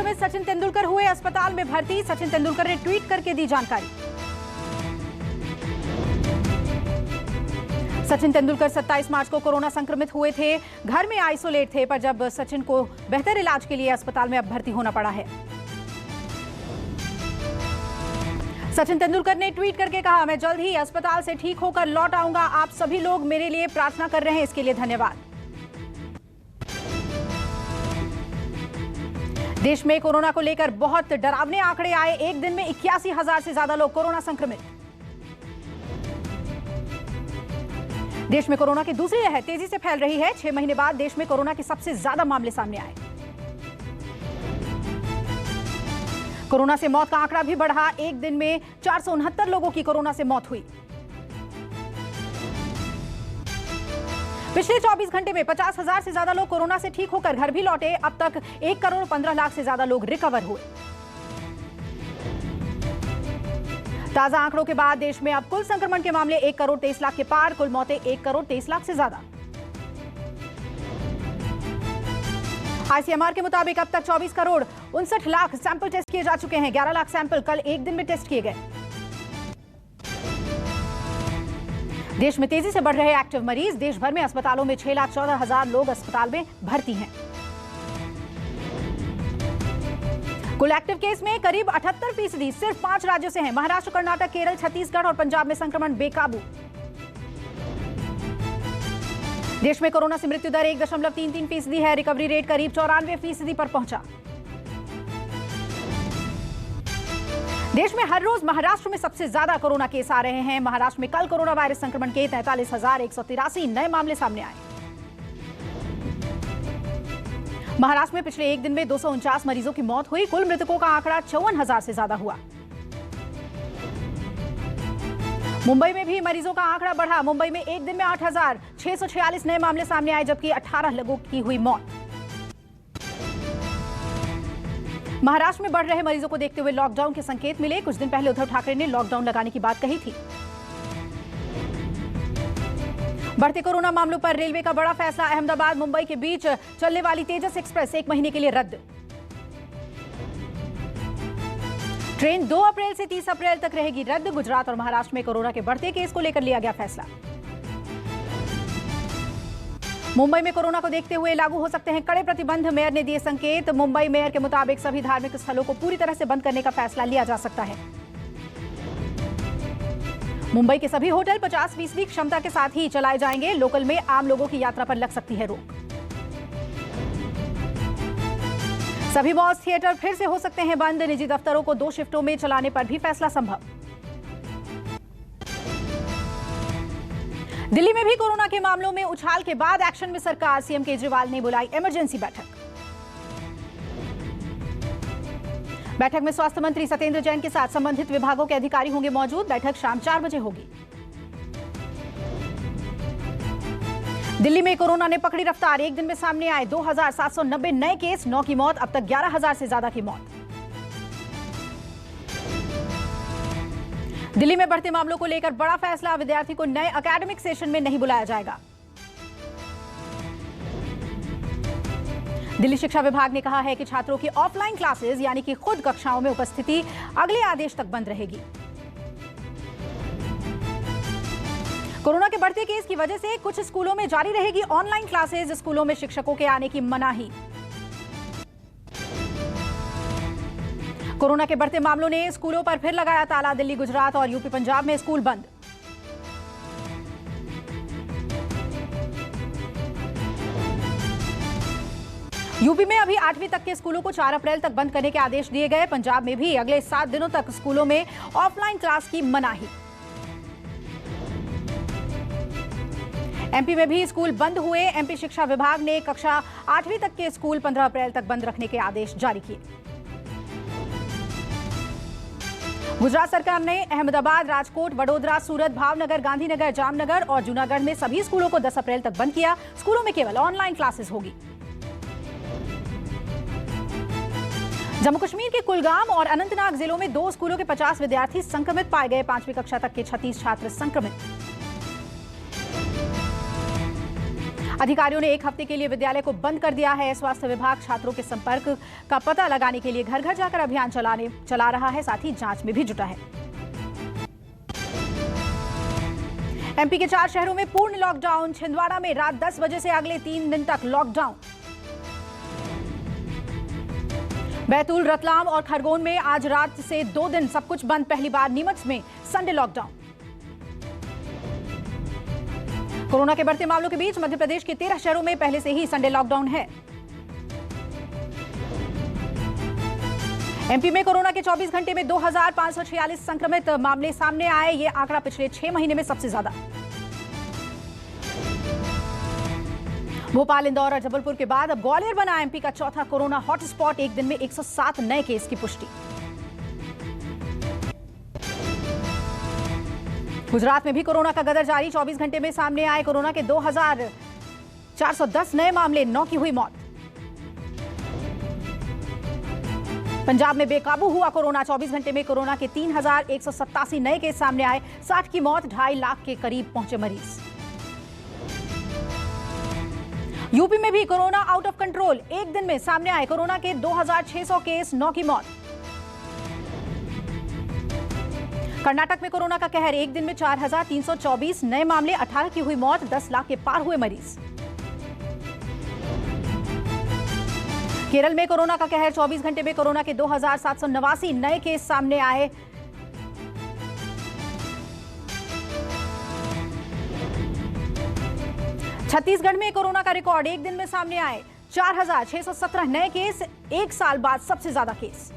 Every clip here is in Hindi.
संक्रमित सचिन तेंदुलकर हुए अस्पताल में भर्ती। सचिन तेंदुलकर ने ट्वीट करके दी जानकारी। सचिन तेंदुलकर 27 मार्च को कोरोना संक्रमित हुए थे। घर में आइसोलेट थे, पर जब सचिन को बेहतर इलाज के लिए अस्पताल में अब भर्ती होना पड़ा है। सचिन तेंदुलकर ने ट्वीट करके कहा, मैं जल्द ही अस्पताल से ठीक होकर लौट आऊंगा। आप सभी लोग मेरे लिए प्रार्थना कर रहे हैं, इसके लिए धन्यवाद। देश में कोरोना को लेकर बहुत डरावने आंकड़े आए। एक दिन में 81,000 से ज्यादा लोग कोरोना संक्रमित। देश में कोरोना की दूसरी लहर तेजी से फैल रही है। 6 महीने बाद देश में कोरोना के सबसे ज्यादा मामले सामने आए। कोरोना से मौत का आंकड़ा भी बढ़ा। एक दिन में 469 लोगों की कोरोना से मौत हुई। पिछले 24 घंटे में 50,000 से ज्यादा लोग कोरोना से ठीक होकर घर भी लौटे। अब तक 1 करोड़ 15 लाख से ज्यादा लोग रिकवर हुए। ताजा आंकड़ों के बाद देश में अब कुल संक्रमण के मामले 1 करोड़ 23 लाख के पार। कुल मौतें 1 करोड़ 23 लाख से ज्यादा। आईसीएमआर के मुताबिक अब तक 24 करोड़ 59 लाख सैंपल टेस्ट किए जा चुके हैं। 11 लाख सैंपल कल एक दिन में टेस्ट किए गए। देश में तेजी से बढ़ रहे एक्टिव मरीज। देश भर में अस्पतालों में 6,14,000 लोग अस्पताल में भर्ती हैं। कुल एक्टिव केस में करीब 78% सिर्फ 5 राज्यों से हैं। महाराष्ट्र, कर्नाटक, केरल, छत्तीसगढ़ और पंजाब में संक्रमण बेकाबू। देश में कोरोना से मृत्यु दर 1.33% है। रिकवरी रेट करीब 94% पर पहुंचा। देश में हर रोज महाराष्ट्र में सबसे ज्यादा कोरोना केस आ रहे हैं। महाराष्ट्र में कल कोरोना वायरस संक्रमण के 43,183 नए मामले सामने आए। महाराष्ट्र में पिछले एक दिन में 249 मरीजों की मौत हुई। कुल मृतकों का आंकड़ा 54,000 से ज्यादा हुआ। मुंबई में भी मरीजों का आंकड़ा बढ़ा। मुंबई में एक दिन में 8,646 नए मामले सामने आए, जबकि 18 लोगों की हुई मौत। महाराष्ट्र में बढ़ रहे मरीजों को देखते हुए लॉकडाउन के संकेत मिले। कुछ दिन पहले उद्धव ठाकरे ने लॉकडाउन लगाने की बात कही थी। बढ़ते कोरोना मामलों पर रेलवे का बड़ा फैसला। अहमदाबाद मुंबई के बीच चलने वाली तेजस एक्सप्रेस 1 महीने के लिए रद्द। ट्रेन 2 अप्रैल से 30 अप्रैल तक रहेगी रद्द। गुजरात और महाराष्ट्र में कोरोना के बढ़ते केस को लेकर लिया गया फैसला। मुंबई में कोरोना को देखते हुए लागू हो सकते हैं कड़े प्रतिबंध। मेयर ने दिए संकेत। मुंबई मेयर के मुताबिक सभी धार्मिक स्थलों को पूरी तरह से बंद करने का फैसला लिया जा सकता है। मुंबई के सभी होटल 50% क्षमता के साथ ही चलाए जाएंगे। लोकल में आम लोगों की यात्रा पर लग सकती है रोक। सभी मॉल्स, थिएटर फिर से हो सकते हैं बंद। निजी दफ्तरों को 2 शिफ्टों में चलाने पर भी फैसला संभव। दिल्ली में भी कोरोना के मामलों में उछाल के बाद एक्शन में सरकार। सीएम केजरीवाल ने बुलाई इमरजेंसी बैठक। बैठक में स्वास्थ्य मंत्री सत्येंद्र जैन के साथ संबंधित विभागों के अधिकारी होंगे मौजूद। बैठक शाम 4 बजे होगी। दिल्ली में कोरोना ने पकड़ी रफ्तार। एक दिन में सामने आए 2,790 नए केस, 9 की मौत। अब तक 11,000 से ज्यादा की मौत। दिल्ली में बढ़ते मामलों को लेकर बड़ा फैसला। विद्यार्थी को नए एकेडमिक सेशन में नहीं बुलाया जाएगा। दिल्ली शिक्षा विभाग ने कहा है कि छात्रों की ऑफलाइन क्लासेस यानी कि खुद कक्षाओं में उपस्थिति अगले आदेश तक बंद रहेगी। कोरोना के बढ़ते केस की वजह से कुछ स्कूलों में जारी रहेगी ऑनलाइन क्लासेस। स्कूलों में शिक्षकों के आने की मनाही। कोरोना के बढ़ते मामलों ने स्कूलों पर फिर लगाया ताला। दिल्ली, गुजरात और यूपी पंजाब में स्कूल बंद। यूपी में अभी 8वीं तक के स्कूलों को 4 अप्रैल तक बंद करने के आदेश दिए गए। पंजाब में भी अगले 7 दिनों तक स्कूलों में ऑफलाइन क्लास की मनाही। एमपी में भी स्कूल बंद हुए। एमपी शिक्षा विभाग ने कक्षा 8वीं तक के स्कूल 15 अप्रैल तक बंद रखने के आदेश जारी किए। गुजरात सरकार ने अहमदाबाद, राजकोट, वडोदरा, सूरत, भावनगर, गांधीनगर, जामनगर और जूनागढ़ में सभी स्कूलों को 10 अप्रैल तक बंद किया। स्कूलों में केवल ऑनलाइन क्लासेस होगी। जम्मू कश्मीर के कुलगाम और अनंतनाग जिलों में 2 स्कूलों के 50 विद्यार्थी संक्रमित पाए गए। 5वीं कक्षा तक के 36 छात्र संक्रमित। अधिकारियों ने 1 हफ्ते के लिए विद्यालय को बंद कर दिया है। स्वास्थ्य विभाग छात्रों के संपर्क का पता लगाने के लिए घर घर जाकर अभियान चला रहा है, साथ ही जांच में भी जुटा है। एमपी के 4 शहरों में पूर्ण लॉकडाउन। छिंदवाड़ा में रात 10 बजे से अगले 3 दिन तक लॉकडाउन। बैतूल, रतलाम और खरगोन में आज रात से 2 दिन सब कुछ बंद। पहली बार नीमच में संडे लॉकडाउन। कोरोना के बढ़ते मामलों के बीच मध्य प्रदेश के 13 शहरों में पहले से ही संडे लॉकडाउन है। एमपी में कोरोना के 24 घंटे में 2546 संक्रमित मामले सामने आए। ये आंकड़ा पिछले 6 महीने में सबसे ज्यादा। भोपाल, इंदौर और जबलपुर के बाद अब ग्वालियर बना एमपी का चौथा कोरोना हॉटस्पॉट। एक दिन में 107 नए केस की पुष्टि। गुजरात में भी कोरोना का गदर जारी। 24 घंटे में सामने आए कोरोना के 2410 नए मामले, 9 की हुई मौत। पंजाब में बेकाबू हुआ कोरोना। 24 घंटे में कोरोना के 3187 नए केस सामने आए, 60 की मौत। 2.5 लाख के करीब पहुंचे मरीज। यूपी में भी कोरोना आउट ऑफ कंट्रोल। एक दिन में सामने आए कोरोना के 2600 केस, 9 की मौत। कर्नाटक में कोरोना का कहर। एक दिन में 4324 नए मामले, 18 की हुई मौत। 10 लाख के पार हुए मरीज। केरल में कोरोना का कहर। 24 घंटे में कोरोना के 2789 नए केस सामने आए। छत्तीसगढ़ में कोरोना का रिकॉर्ड। एक दिन में सामने आए 4617 नए केस, 1 साल बाद सबसे ज्यादा केस।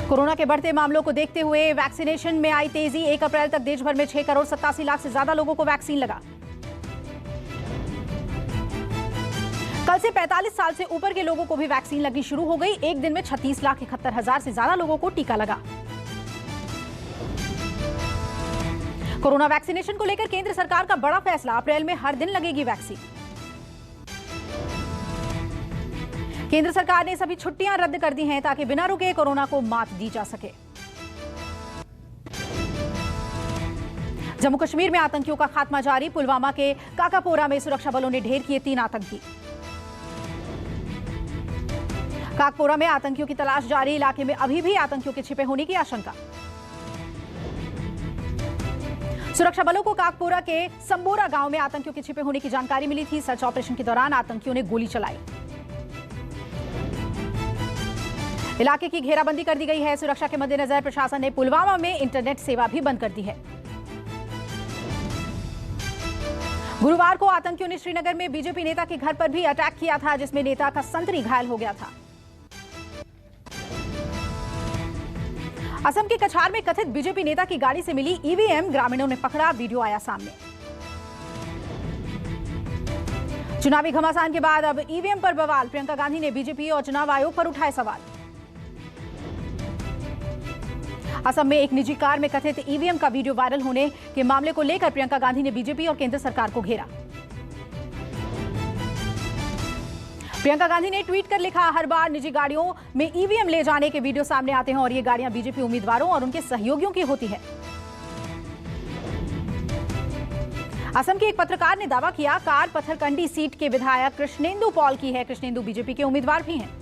कोरोना के बढ़ते मामलों को देखते हुए वैक्सीनेशन में आई तेजी। 1 अप्रैल तक देश भर में 6 करोड़ 87 लाख से ज्यादा लोगों को वैक्सीन लगा। कल से 45 साल से ऊपर के लोगों को भी वैक्सीन लगनी शुरू हो गई। एक दिन में 36,71,000 से ज्यादा लोगों को टीका लगा। कोरोना वैक्सीनेशन को लेकर केंद्र सरकार का बड़ा फैसला। अप्रैल में हर दिन लगेगी वैक्सीन। केंद्र सरकार ने सभी छुट्टियां रद्द कर दी हैं ताकि बिना रुके कोरोना को मात दी जा सके। जम्मू कश्मीर में आतंकियों का खात्मा जारी। पुलवामा के काकापोरा में सुरक्षा बलों ने ढेर किए 3 आतंकी। काकपोरा में आतंकियों की तलाश जारी। इलाके में अभी भी आतंकियों के छिपे होने की आशंका। सुरक्षा बलों को काकपोरा के संबोरा गांव में आतंकियों के छिपे होने की जानकारी मिली थी। सर्च ऑपरेशन के दौरान आतंकियों ने गोली चलाई। इलाके की घेराबंदी कर दी गई है। सुरक्षा के मद्देनजर प्रशासन ने पुलवामा में इंटरनेट सेवा भी बंद कर दी है। गुरुवार को आतंकियों ने श्रीनगर में बीजेपी नेता के घर पर भी अटैक किया था, जिसमें नेता का संतरी घायल हो गया था। असम के कछार में कथित बीजेपी नेता की गाड़ी से मिली ईवीएम ग्रामीणों ने पकड़ा। वीडियो आया सामने। चुनावी घमासान के बाद अब ईवीएम पर बवाल। प्रियंका गांधी ने बीजेपी और चुनाव आयोग पर उठाए सवाल। असम में एक निजी कार में कथित ईवीएम का वीडियो वायरल होने के मामले को लेकर प्रियंका गांधी ने बीजेपी और केंद्र सरकार को घेरा। प्रियंका गांधी ने ट्वीट कर लिखा, हर बार निजी गाड़ियों में ईवीएम ले जाने के वीडियो सामने आते हैं और ये गाड़ियां बीजेपी उम्मीदवारों और उनके सहयोगियों की होती है। असम के एक पत्रकार ने दावा किया, कार पत्थरकंडी सीट के विधायक कृष्णेंदु पॉल की है। कृष्णेंदु बीजेपी के उम्मीदवार भी हैं।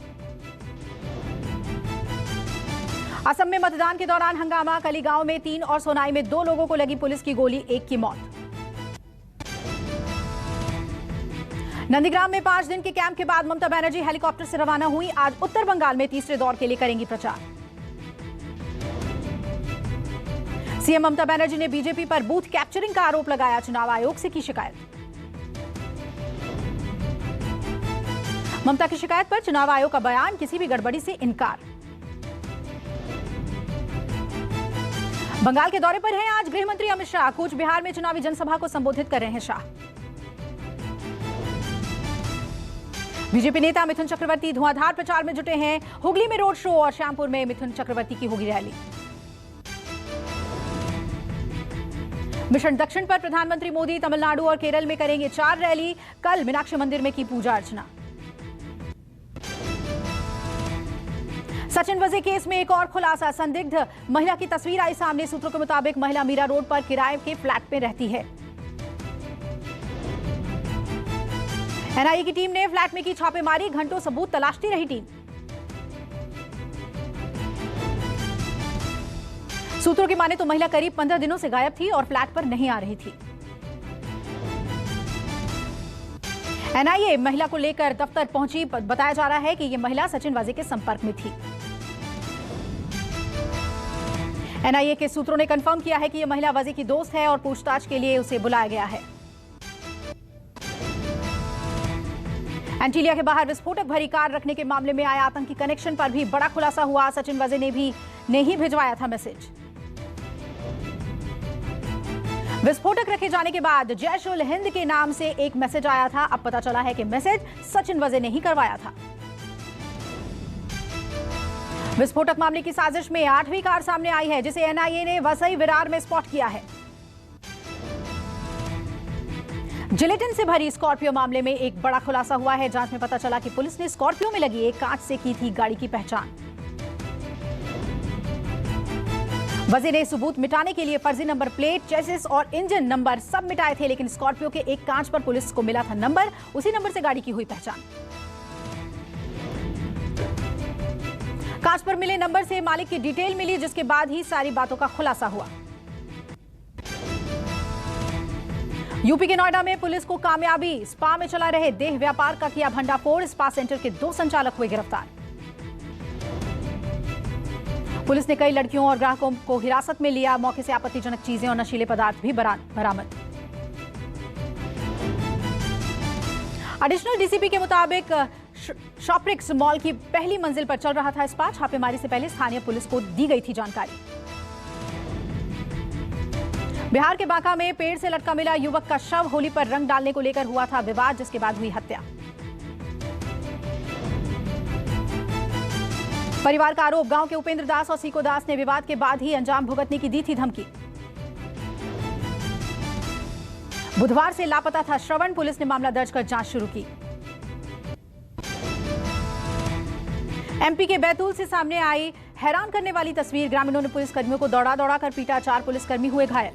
असम में मतदान के दौरान हंगामा। कलीगांव में 3 और सोनाई में 2 लोगों को लगी पुलिस की गोली, 1 की मौत। नंदीग्राम में 5 दिन के कैंप के बाद ममता बनर्जी हेलीकॉप्टर से रवाना हुई। आज उत्तर बंगाल में तीसरे दौर के लिए करेंगी प्रचार। सीएम ममता बनर्जी ने बीजेपी पर बूथ कैप्चरिंग का आरोप लगाया। चुनाव आयोग से की शिकायत। ममता की शिकायत पर चुनाव आयोग का बयान, किसी भी गड़बड़ी से इनकार। बंगाल के दौरे पर हैं आज गृह मंत्री अमित शाह। कूच बिहार में चुनावी जनसभा को संबोधित कर रहे हैं शाह। बीजेपी नेता मिथुन चक्रवर्ती धुआंधार प्रचार में जुटे हैं। हुगली में रोड शो और श्यामपुर में मिथुन चक्रवर्ती की होगी रैली। मिशन दक्षिण पर प्रधानमंत्री मोदी तमिलनाडु और केरल में करेंगे 4 रैली। कल मीनाक्षी मंदिर में की पूजा अर्चना। सचिन वजे केस में एक और खुलासा, संदिग्ध महिला की तस्वीर आई सामने। सूत्रों के मुताबिक महिला मीरा रोड पर किराए के फ्लैट में रहती है। एनआईए की टीम ने फ्लैट में की छापेमारी, घंटों सबूत तलाशती रही टीम। सूत्रों की माने तो महिला करीब 15 दिनों से गायब थी और फ्लैट पर नहीं आ रही थी। एनआईए महिला को लेकर दफ्तर पहुंची। बताया जा रहा है कि यह महिला सचिन वाजे के संपर्क में थी। एनआईए के सूत्रों ने कंफर्म किया है कि यह महिला वाजे की दोस्त है और पूछताछ के लिए उसे बुलाया गया है। एंटीलिया के बाहर विस्फोटक भरी कार रखने के मामले में आए आतंकी कनेक्शन पर भी बड़ा खुलासा हुआ। सचिन वाजे ने ही भिजवाया था मैसेज। विस्फोटक रखे जाने के बाद जैश उल हिंद के नाम से एक मैसेज आया था। अब पता चला है कि मैसेज सचिन वजे ने ही करवाया था। विस्फोटक मामले की साजिश में 8वीं कार सामने आई है, जिसे एनआईए ने वसई विरार में स्पॉट किया है। जिलेटिन से भरी स्कॉर्पियो मामले में एक बड़ा खुलासा हुआ है। जांच में पता चला कि पुलिस ने स्कॉर्पियो में लगी एक कांच से की थी गाड़ी की पहचान। वजी ने सबूत मिटाने के लिए फर्जी नंबर प्लेट, चेसिस और इंजन नंबर सब मिटाए थे, लेकिन स्कॉर्पियो के एक कांच पर पुलिस को मिला था नंबर। उसी नंबर से गाड़ी की हुई पहचान। कांच पर मिले नंबर से मालिक की डिटेल मिली, जिसके बाद ही सारी बातों का खुलासा हुआ। यूपी के नोएडा में पुलिस को कामयाबी, स्पा में चला रहे देह व्यापार का किया भंडाफोड़। स्पा सेंटर के 2 संचालक हुए गिरफ्तार। पुलिस ने कई लड़कियों और ग्राहकों को हिरासत में लिया। मौके से आपत्तिजनक चीजें और नशीले पदार्थ भी बरामद। एडिशनल डीसीपी के मुताबिक शॉप्रिक्स मॉल की पहली मंजिल पर चल रहा था स्पा। छापेमारी से पहले स्थानीय पुलिस को दी गई थी जानकारी। बिहार के बांका में पेड़ से लटका मिला युवक का शव। होली पर रंग डालने को लेकर हुआ था विवाद, जिसके बाद हुई हत्या। परिवार का आरोप, गांव के उपेंद्र दास और सीको दास ने विवाद के बाद ही अंजाम भुगतने की दी थी धमकी। बुधवार से लापता था श्रवण। पुलिस ने मामला दर्ज कर जांच शुरू की। एमपी के बैतूल से सामने आई हैरान करने वाली तस्वीर। ग्रामीणों ने पुलिसकर्मियों को दौड़ा दौड़ा कर पीटा। 4 पुलिसकर्मी हुए घायल।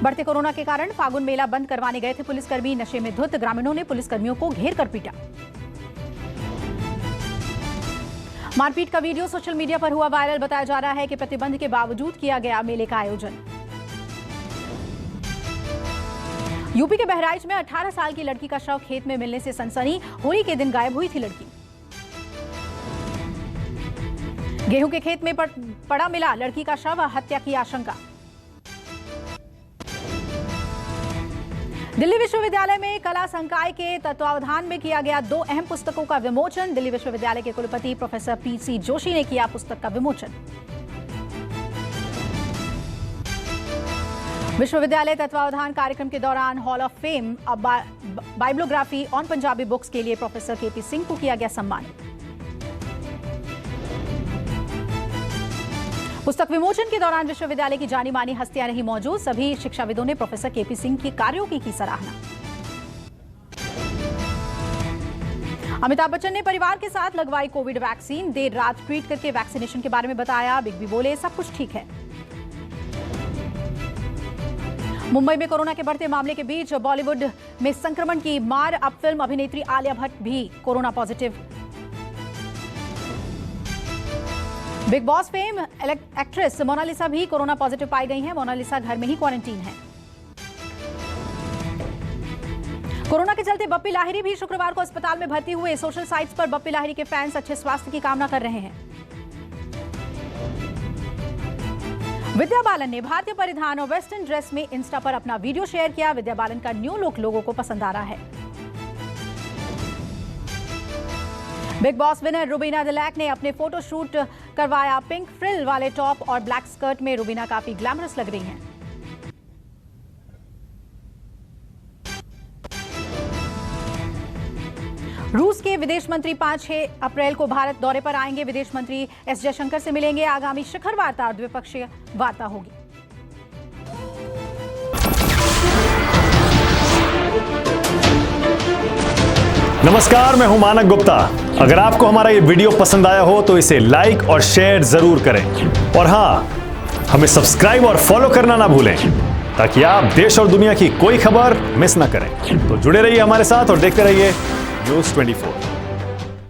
बढ़ते कोरोना के कारण फागुन मेला बंद करवाने गए थे पुलिसकर्मी। नशे में धुत ग्रामीणों ने पुलिसकर्मियों को घेर कर पीटा। मारपीट का वीडियो सोशल मीडिया पर हुआ वायरल। बताया जा रहा है कि प्रतिबंध के बावजूद किया गया मेले का आयोजन। यूपी के बहराइच में 18 साल की लड़की का शव खेत में मिलने से सनसनी। होली के दिन गायब हुई थी लड़की। गेहूं के खेत में पड़ा मिला लड़की का शव, हत्या की आशंका। दिल्ली विश्वविद्यालय में कला संकाय के तत्वावधान में किया गया 2 अहम पुस्तकों का विमोचन। दिल्ली विश्वविद्यालय के कुलपति प्रोफेसर पीसी जोशी ने किया पुस्तक का विमोचन। विश्वविद्यालय तत्वावधान कार्यक्रम के दौरान hall of fame bibliography on Punjabi books के लिए प्रोफेसर केपी सिंह को किया गया सम्मानित। पुस्तक विमोचन के दौरान विश्वविद्यालय की जानी मानी हस्तियां रही मौजूद। सभी शिक्षाविदों ने प्रोफेसर केपी सिंह के कार्यों की सराहना। अमिताभ बच्चन ने परिवार के साथ लगवाई कोविड वैक्सीन। देर रात ट्वीट करके वैक्सीनेशन के बारे में बताया। बिग बी बोले, सब कुछ ठीक है। मुंबई में कोरोना के बढ़ते मामले के बीच बॉलीवुड में संक्रमण की मार। अब फिल्म अभिनेत्री आलिया भट्ट भी corona positive. Bigg Boss fame actress Monalisa भी कोरोना पॉजिटिव पाई गई हैं। मोनालिसा घर में ही क्वारंटीन है। कोरोना के चलते बप्पी लाहिरी भी शुक्रवार को अस्पताल में भर्ती हुए। सोशल साइट्स पर बप्पी लाहिरी के फैंस अच्छे स्वास्थ्य की कामना कर रहे हैं। विद्या बालन ने भारतीय परिधान और वेस्टर्न ड्रेस में इंस्टा पर अपना वीडियो शेयर किया। विद्या बालन का न्यू लुक लोगों को पसंद आ रहा है। Big boss winner Rubina Dilaik ने अपने फोटो शूट करवाया। पिंक फ्रिल वाले टॉप और ब्लैक स्कर्ट में रुबीना काफी ग्लैमरस लग रही हैं। रूस के विदेश मंत्री 5-6 अप्रैल को भारत दौरे पर आएंगे। विदेश मंत्री एस जयशंकर से मिलेंगे। आगामी शिखर वार्ता और द्विपक्षीय वार्ता होगी। नमस्कार, मैं हूं मानक गुप्ता। अगर आपको हमारा ये वीडियो पसंद आया हो तो इसे लाइक और शेयर जरूर करें और हाँ, हमें सब्सक्राइब और फॉलो करना ना भूलें ताकि आप देश और दुनिया की कोई खबर मिस ना करें। तो जुड़े रहिए हमारे साथ और देखते रहिए न्यूज़ 24।